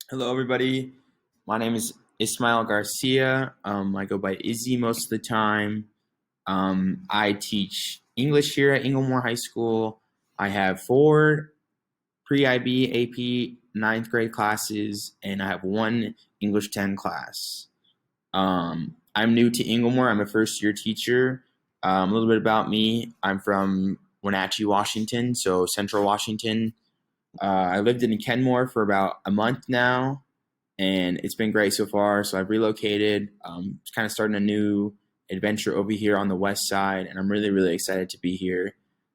Hello, everybody. My name is Ismail Garcia. I go by Izzy most of the time. I teach English here at Inglemoor High School. I have 4 pre-IB, AP, ninth grade classes, and I have 1 English 10 class. I'm new to Inglemoor. I'm a first-year teacher. A little bit about me. I'm from Wenatchee, Washington, so Central Washington. I lived in Kenmore for about a month now, and it's been great so far. So I've relocated, just kind of starting a new adventure over here on the west side, and I'm really, really excited to be here,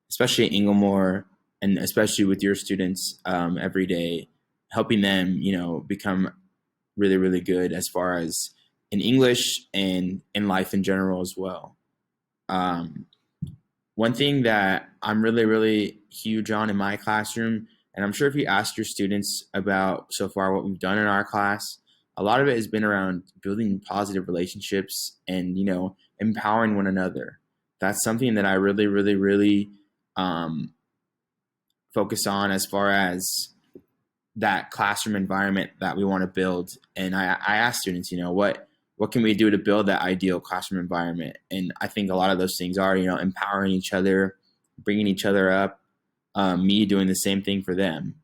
especially at Inglemoor, and especially with your students every day, helping them, become really, really good as far as in English and in life in general as well. Um, One thing that I'm really, really huge on in my classroom, and I'm sure if you ask your students about so far what we've done in our class, a lot of it has been around building positive relationships and, empowering one another. That's something that I really, really, really um, focus on as far as that classroom environment that we want to build. And I ask students, what can we do to build that ideal classroom environment? And I think a lot of those things are, empowering each other, bringing each other up, me doing the same thing for them.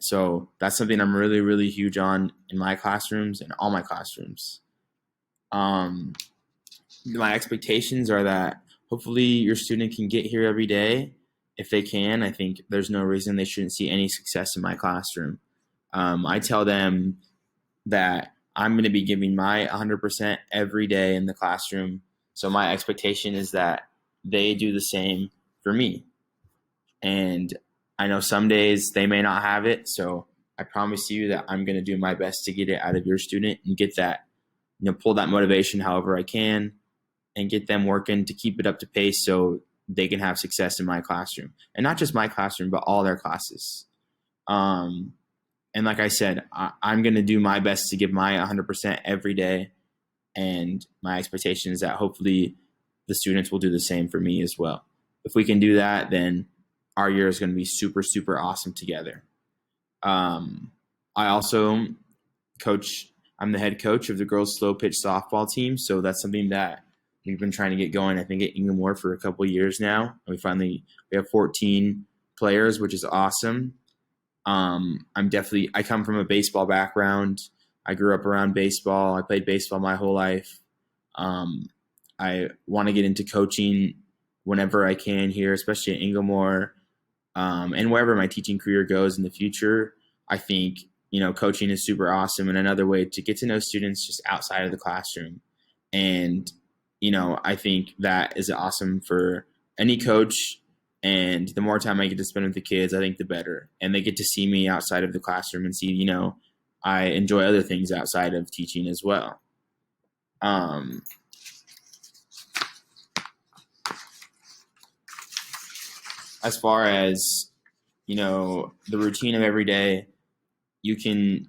So that's something I'm really, really huge on in my classrooms and all my classrooms. Um, my expectations are that hopefully your student can get here every day. If they can, I think there's no reason they shouldn't see any success in my classroom. I tell them that I'm going to be giving my 100% every day in the classroom. So my expectation is that they do the same for me. And I know some days they may not have it. So I promise you that I'm going to do my best to get it out of your student and get that, pull that motivation however I can and get them working to keep it up to pace so they can have success in my classroom. And not just my classroom, but all their classes. And like I said, I'm going to do my best to give my 100% every day. And my expectation is that hopefully the students will do the same for me as well. If we can do that, then our year is going to be super, super awesome together. I also coach, I'm the head coach of the girls' slow pitch softball team. So that's something that we've been trying to get going, I think, at Inglemoor for a couple of years now. And we have 14 players, which is awesome. I come from a baseball background. I grew up around baseball. I played baseball my whole life. I want to get into coaching whenever I can here, especially at Inglemoor, and wherever my teaching career goes in the future. I think, coaching is super awesome and another way to get to know students just outside of the classroom. And, I think that is awesome for any coach. And the more time I get to spend with the kids, I think the better. And they get to see me outside of the classroom and see, I enjoy other things outside of teaching as well. As far as, the routine of every day, you can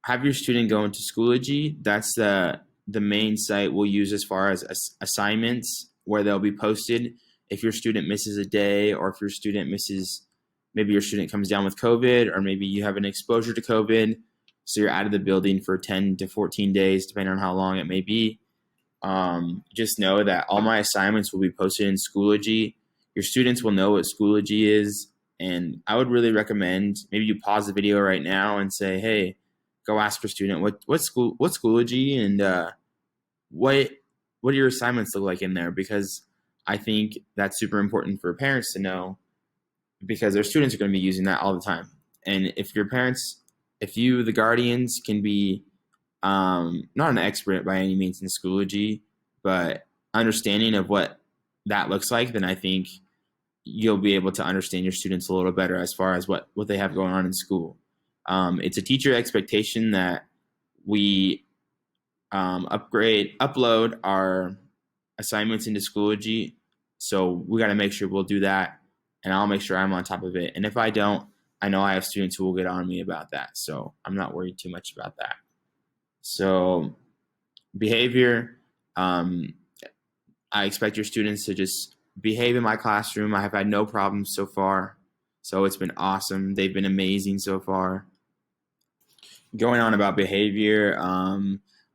have your student go into Schoology. That's the main site we'll use as far as assignments where they'll be posted. If your student misses a day, or if your student misses, maybe your student comes down with COVID, or maybe you have an exposure to COVID, so you're out of the building for 10 to 14 days, depending on how long it may be. Just know that all my assignments will be posted in Schoology. Your students will know what Schoology is, and I would really recommend maybe you pause the video right now and say, "Hey, go ask your student what's Schoology and what do your assignments look like in there?" Because I think that's super important for parents to know, because their students are going to be using that all the time. And if you, the guardians, can be not an expert by any means in Schoology, but understanding of what that looks like, then I think you'll be able to understand your students a little better as far as what they have going on in school. It's a teacher expectation that we upload our assignments into Schoology. So we got to make sure we'll do that, and I'll make sure I'm on top of it. And if I don't, I know I have students who will get on me about that. So I'm not worried too much about that. So behavior, I expect your students to just behave in my classroom. I have had no problems so far. So it's been awesome. They've been amazing so far. Going on about behavior,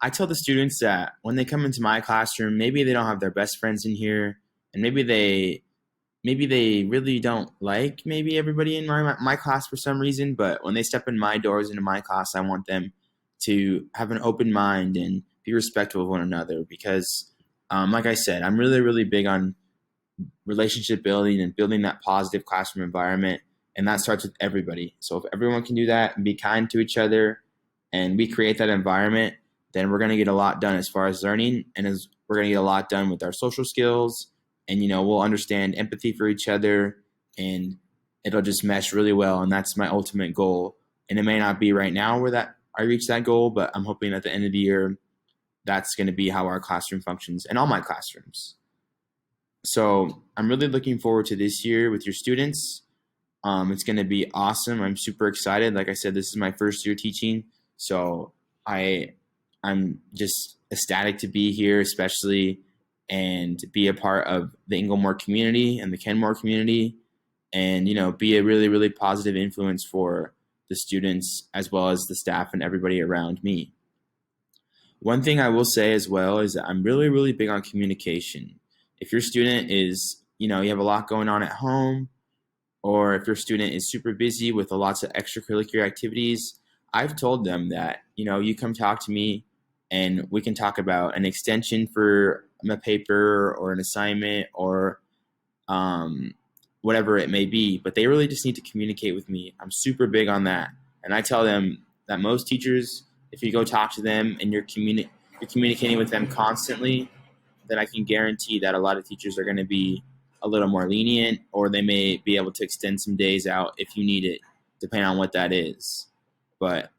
I tell the students that when they come into my classroom, maybe they don't have their best friends in here, and maybe they really don't like maybe everybody in my class for some reason. But when they step in my doors into my class, I want them to have an open mind and be respectful of one another because, like I said, I'm really really big on relationship building and building that positive classroom environment. And that starts with everybody. So if everyone can do that and be kind to each other and we create that environment, then we're going to get a lot done as far as learning. And as we're going to get a lot done with our social skills. And, we'll understand empathy for each other and it'll just mesh really well. And that's my ultimate goal. And it may not be right now where that I reach that goal, but I'm hoping at the end of the year, that's going to be how our classroom functions in all my classrooms. So I'm really looking forward to this year with your students. It's going to be awesome. I'm super excited. Like I said, this is my first year teaching, so I'm just ecstatic to be here, especially and be a part of the Inglemore community and the Kenmore community, and be a really really positive influence for the students as well as the staff and everybody around me. One thing I will say as well is that I'm really, really big on communication. If your student is, you have a lot going on at home, or if your student is super busy with lots of extracurricular activities, I've told them that, you come talk to me and we can talk about an extension for a paper or an assignment or um, whatever it may be. But they really just need to communicate with me. I'm super big on that. And I tell them that most teachers, if you go talk to them and you're communicating with them constantly, then I can guarantee that a lot of teachers are going to be a little more lenient, or they may be able to extend some days out if you need it, depending on what that is. But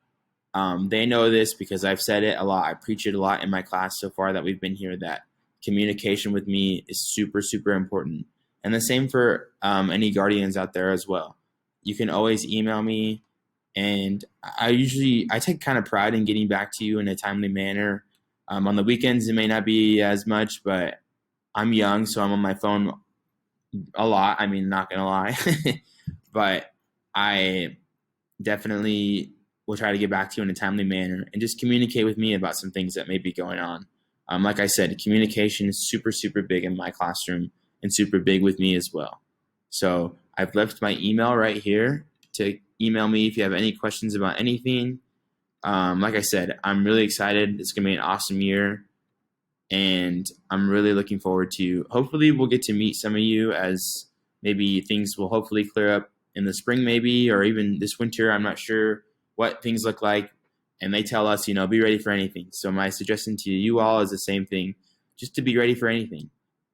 they know this because I've said it a lot. I preach it a lot in my class so far that we've been here, that communication with me is super, super important. And the same for any guardians out there as well. You can always email me, and I take kind of pride in getting back to you in a timely manner. On the weekends, it may not be as much, but I'm young, so I'm on my phone a lot. I mean, not gonna lie, but I definitely will try to get back to you in a timely manner and just communicate with me about some things that may be going on. Like I said, communication is super, super big in my classroom and super big with me as well. So I've left my email right here to email me if you have any questions about anything. Like I said, I'm really excited. It's going to be an awesome year. And I'm really looking forward to, hopefully we'll get to meet some of you as maybe things will hopefully clear up in the spring maybe, or even this winter. I'm not sure what things look like. And they tell us, be ready for anything. So my suggestion to you all is the same thing, just to be ready for anything.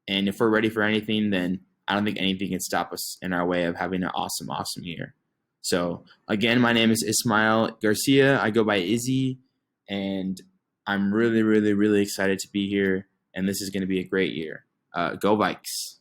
And if we're ready for anything, then I don't think anything can stop us in our way of having an awesome, awesome year. So again, my name is Ismail Garcia. I go by Izzy, and I'm really, really, really excited to be here. And this is going to be a great year. Go Vikes.